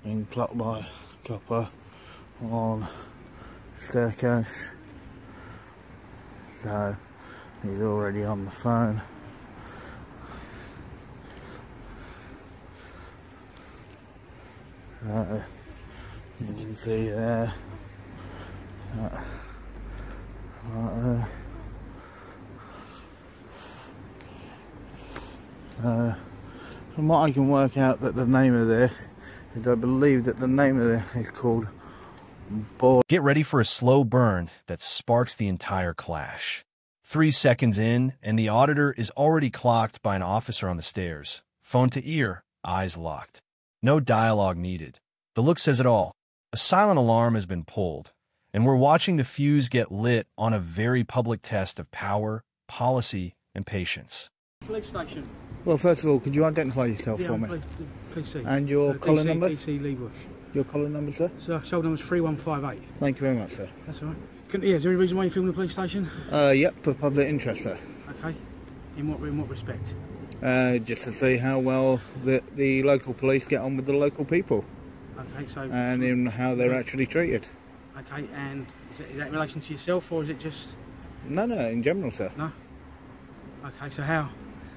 being clocked by a copper on staircase. So he's already on the phone. You can see there. From what I can work out, that the name of this is, I believe that the name of this is called Board. Get ready for a slow burn that sparks the entire clash. 3 seconds in, and the auditor is already clocked by an officer on the stairs. Phone to ear, eyes locked. No dialogue needed. The look says it all. A silent alarm has been pulled, and we're watching the fuse get lit on a very public test of power, policy, and patience. Police station. Well, first of all, could you identify yourself for me? PC. And your collar number? PC Lee Bush. Your collar number, sir? So, shoulder number's 3158. Thank you very much, sir. That's all right. Yeah, is there any reason why you're filming the police station? Yep, for public interest, sir. Okay. In what respect? Just to see how well the local police get on with the local people. Okay, so... And in how they're actually treated. Okay, and is that in relation to yourself, or is it just... No, in general, sir. No? Okay, so how?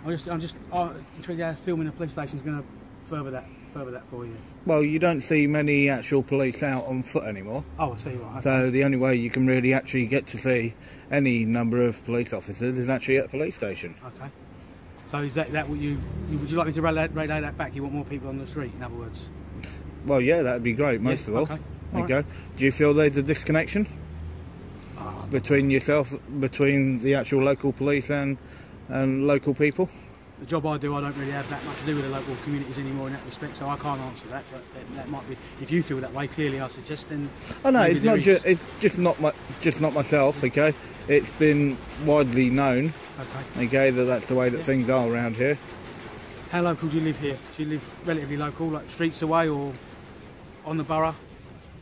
I'm just intrigued how filming a police station is going to further that for you. Well, you don't see many actual police out on foot anymore. Oh, I see, right. Okay. So the only way you can really actually get to see any number of police officers is actually at a police station. Okay. So is that what would you like me to relay that back? You want more people on the street, in other words? Well, yeah, that'd be great, most of all. Okay. There you go. Do you feel there's a disconnection between the actual local police and local people? The job I do, I don't really have that much to do with the local communities anymore in that respect, so I can't answer that. But that might be, if you feel that way, clearly I suggest then. Oh no, it's not just not myself. Okay, it's been widely known. Okay, that's the way that things are around here. How local do you live here? Do you live relatively local, like streets away, or on the borough,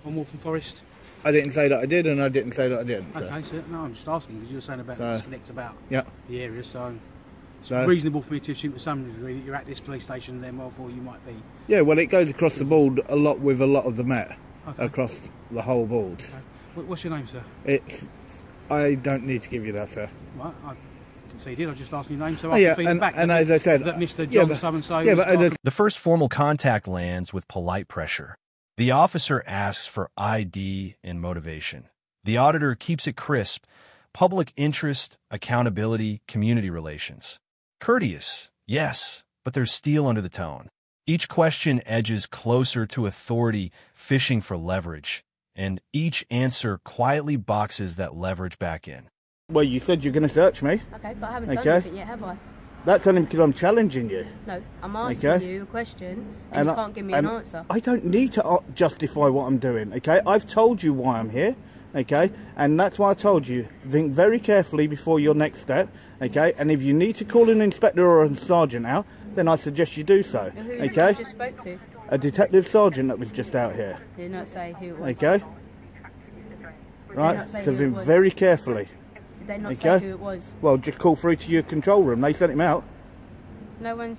on Waltham Forest? I didn't say that I did, and I didn't say that I didn't. So. Okay, so no, I'm just asking because you were saying about disconnect about the area, so. It's reasonable for me to assume to some degree that you're at this police station, then therefore you might be. Yeah, well, it goes across the board a lot with a lot of the Met, across the whole board. Okay. What's your name, sir? I don't need to give you that, sir. Right, I didn't say you did. I just asked your name, so I can feed it back. And as I said, that Mr. John so-and-so. The first formal contact lands with polite pressure. The officer asks for ID and motivation. The auditor keeps it crisp: public interest, accountability, community relations. Courteous, yes, but there's steel under the tone. Each question edges closer to authority, fishing for leverage, and each answer quietly boxes that leverage back in. Well, you said you're going to search me. Okay, but I haven't done anything yet, have I? That's only because I'm challenging you. No, I'm asking you a question, and you can't give me an answer. I don't need to justify what I'm doing, okay? I've told you why I'm here. Okay, and that's why I told you, think very carefully before your next step, okay? And if you need to call an inspector or a sergeant out, then I suggest you do so, okay? Who just spoke to? A detective sergeant that was just out here. Did not say who it was. Okay? Right, so think very carefully. Did they not say who it was? Well, just call through to your control room, they sent him out. No one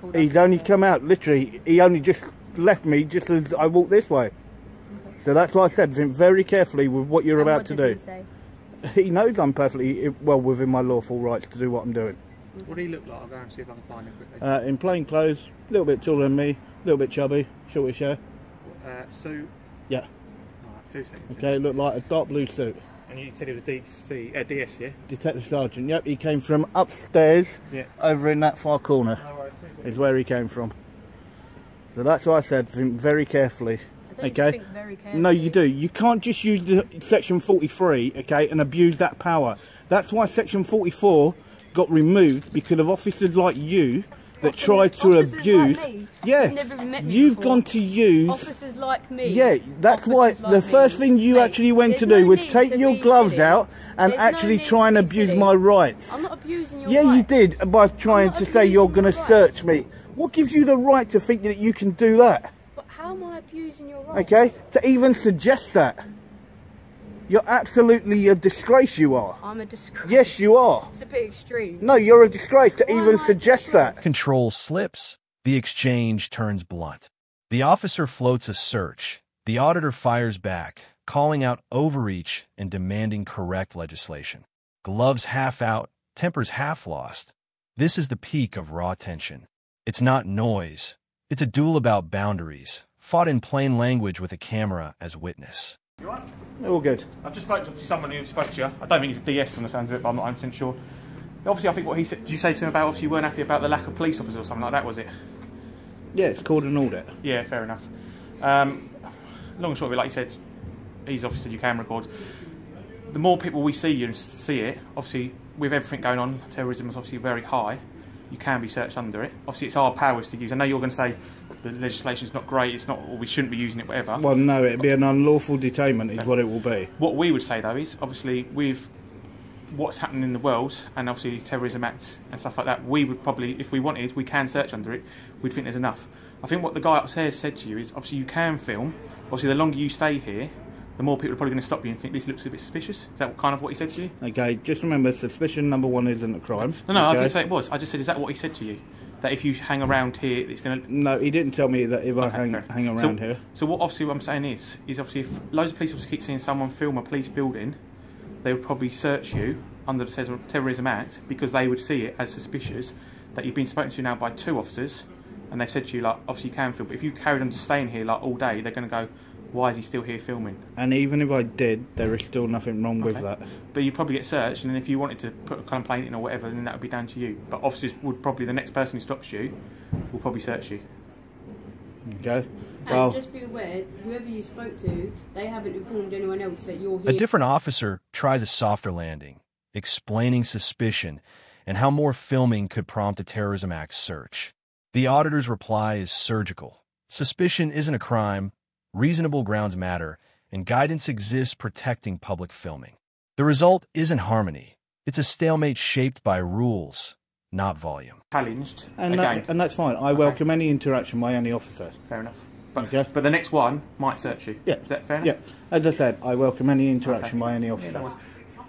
called us. He's only come out, literally, he only just left me just as I walked this way. So that's why I said, think very carefully with what you're about to do. He say? He knows I'm perfectly well within my lawful rights to do what I'm doing. What do he look like? I'll go and see if I can find him quickly. In plain clothes, a little bit taller than me, a little bit chubby, shortish hair. Suit? Yeah. Alright, 2 seconds. Okay, looked like a dark blue suit. And you said he was a DS, yeah? Detective Sergeant, yep, he came from upstairs, over in that far corner, is where he came from. So that's why I said, think very carefully. Think very carefully. No, you do. You can't just use the section 43, okay, and abuse that power. That's why section 44 got removed, because of officers like you that tried to abuse. Like me? Yeah, You've never met me you've before. Gone to use officers like me. Yeah, that's why the first thing you actually went to do was take your gloves out and actually try and abuse my rights. I'm not abusing your rights. Yeah, you did by trying to say you're going to search me. What gives you the right to think that you can do that? But how am I abusing your rights? Okay, to even suggest that. You're absolutely a disgrace, you are. I'm a disgrace. Yes, you are. It's a bit extreme. No, you're a disgrace to even suggest that. Control slips. The exchange turns blunt. The officer floats a search. The auditor fires back, calling out overreach and demanding correct legislation. Gloves half out, tempers half lost. This is the peak of raw tension. It's not noise. It's a duel about boundaries, fought in plain language with a camera as witness. You all right? All good. I've just spoke to someone who spoke to you. I don't think he's a DS from the sounds of it, but I'm not 100% sure. Obviously, I think what he said, did you say to him about obviously you weren't happy about the lack of police officers or something like that, was it? Yeah, it's called an audit. Yeah, fair enough. Long and short of it, like you said, he's obviously said you can record. The more people we see you and see it, obviously with everything going on, terrorism is obviously very high, you can be searched under it. Obviously it's our powers to use. I know you're going to say the legislation's not great, it's not, or we shouldn't be using it, whatever. Well, no, it'd be an unlawful detainment is what it will be. What we would say though is, obviously with what's happening in the world, and obviously Terrorism Act and stuff like that, we would probably, if we wanted, we can search under it, we'd think there's enough. I think what the guy upstairs said to you is, obviously you can film, obviously the longer you stay here, the more people are probably going to stop you and think this looks a bit suspicious. Is that kind of what he said to you? Okay, just remember, suspicion number one isn't a crime. No, okay? I didn't say it was. I just said, is that what he said to you? That if you hang around here, it's going to... No, he didn't tell me that if I hang around here. So what obviously what I'm saying is obviously if loads of police officers keep seeing someone film a police building, they would probably search you under the Terrorism Act because they would see it as suspicious that you've been spoken to now by 2 officers and they've said to you, like, obviously you can film, but if you carried on to staying here like all day, they're going to go, why is he still here filming? And even if I did, there is still nothing wrong with that. But you'd probably get searched, and then if you wanted to put a complaint in or whatever, then that would be down to you. But officers would probably, the next person who stops you will probably search you. Okay. And just be aware, whoever you spoke to, they haven't informed anyone else that you're here. A different officer tries a softer landing, explaining suspicion and how more filming could prompt a Terrorism Act search. The auditor's reply is surgical. Suspicion isn't a crime, reasonable grounds matter, and guidance exists protecting public filming. The result isn't harmony. It's a stalemate shaped by rules, not volume. Challenged, and that's fine. I welcome any interaction by any officer. Fair enough. But the next one might search you. Yeah. Is that fair enough? Yeah. As I said, I welcome any interaction by any officer. Yeah,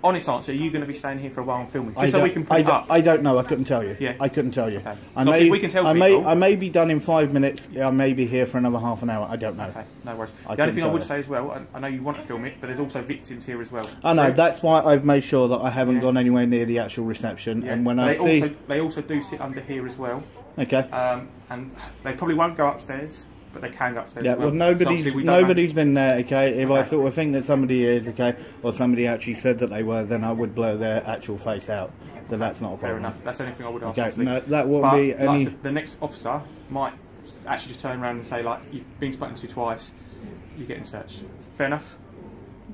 honest answer, are you going to be staying here for a while and filming? Just so we can put it up. I don't know. I couldn't tell you. Yeah. I couldn't tell you. Okay. We can tell people. I may be done in 5 minutes. I may be here for another half an hour. I don't know. Okay, no worries. The only thing I would say as well, I know you want to film it, but there's also victims here as well. I know. That's why I've made sure that I haven't gone anywhere near the actual reception. Yeah. And when they also do sit under here as well. Okay. And they probably won't go upstairs, but they can go upstairs. Yeah, as well. Nobody's been there, okay? If I sort of think that somebody is, okay, or somebody actually said that they were, then I would blur their actual face out. So that's not a problem. Fair enough. That's the only thing I would ask. Okay, no, that won't be any... Like I said, the next officer might actually just turn around and say, like, you've been spoken to twice, you're getting searched. Fair enough?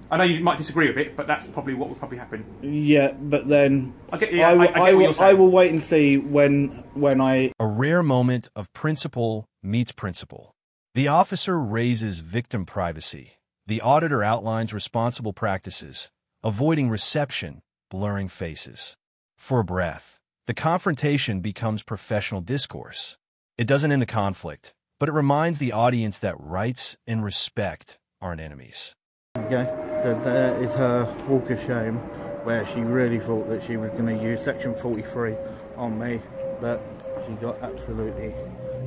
I know you might disagree with it, but that's probably what will probably happen. Yeah, but then I will wait and see when I... A rare moment of principle meets principle. The officer raises victim privacy. The auditor outlines responsible practices, avoiding reception, blurring faces. For a breath, the confrontation becomes professional discourse. It doesn't end the conflict, but it reminds the audience that rights and respect aren't enemies. Okay, so there is her walk of shame, where she really thought that she was going to use Section 43 on me, but she got absolutely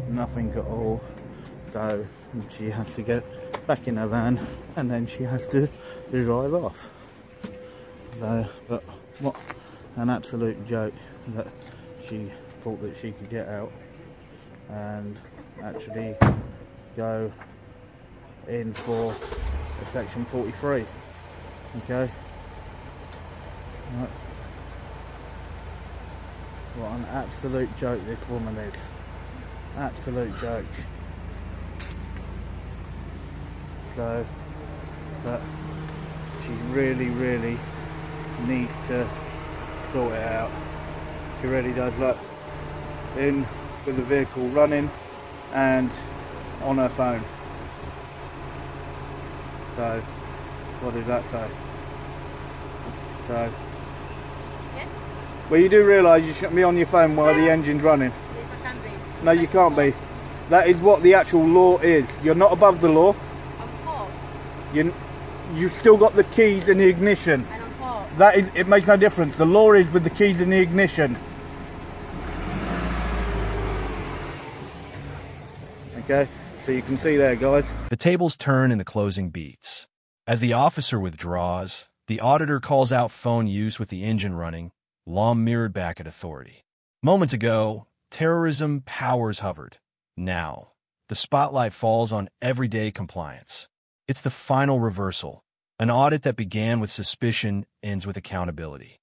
nothing at all. So she has to get back in her van and then she has to drive off. So, but what an absolute joke that she thought that she could get out and actually go in for a Section 43. Okay. Right. What an absolute joke this woman is. Absolute joke. So, but she really needs to sort it out. She really does. Look, in with the vehicle running and on her phone. So, what does that say? So, yes? Well, you do realise you shouldn't be on your phone while the engine's running. Yes, I can be. No, you can't be. That is what the actual law is. You're not above the law. You've still got the keys in the ignition. And I'm hot. That is, it makes no difference. The law is with the keys in the ignition. Okay, So you can see there, guys. The tables turn in the closing beats. As the officer withdraws, the auditor calls out phone use with the engine running, LOM mirrored back at authority. Moments ago, terrorism powers hovered. Now, the spotlight falls on everyday compliance. It's the final reversal. An audit that began with suspicion ends with accountability.